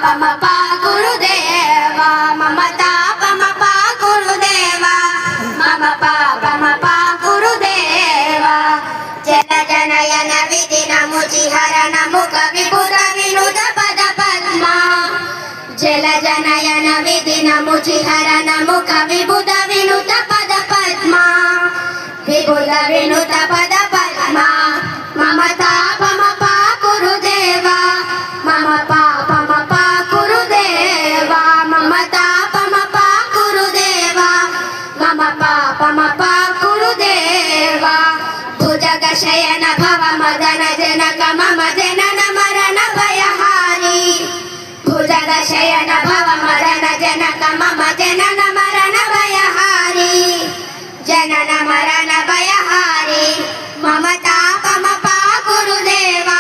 పమ పా గురుదేవా మమ తాప మప గురుదేవా మమ పాపమ పా గురుదేవా జల జనయన విధిన ముచిహరణ ముఖ విభుత వినుత పద పద్మా జల జనయన విధిన ముచిహరణ ముఖ విభుత వినుత పద పద్మా విభుత వినుత పద పద్మా మమ తాపమ పా గురుదేవా మమ పాపమ పా గురుదేవా మమ తాపమ పా గురుదేవా మమ పాపమ పా గురుదేవా భుజగ శయన భవ మదన జనక మమ జనన మరణ భయహారి భుజగ శయన భవ మదన జనక మమ జనన మరణ భయహారి జనన మరణ భయహారి మమ తాపమ పా గురుదేవా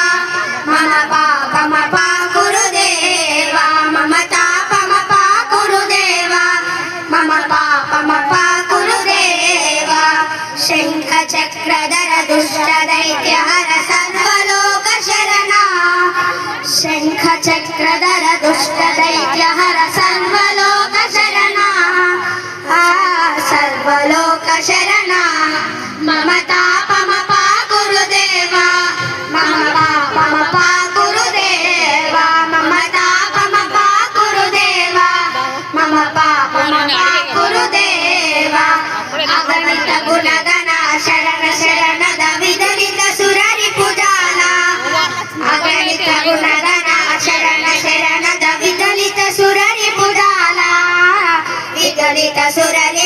మమ పాపమ పా గురుదేవా మమ తాపమ పా గురుదేవా మమ పాపమ పా గురుదేవా శంఖ చక్రధర దుష్ట దైత్య హర సర్వలోక శరణ శంఖ చక్రధర దుష్ట దైత్య హర సర్వలోక శరణ సర్వలోక శరణ మమ తాపమ పా గురుదేవా మమ పాపమ పా గురుదేవా మమ తాపమ పా గురుదేవా మమ పాపమ పా గురుదేవా అగణిత గుణగణ శరణ శరణద విదలిత సురరి పుజాల అగణిత గుణగణ శరణ శరణద విదలిత సురరి పుజాల విదలిత సురరి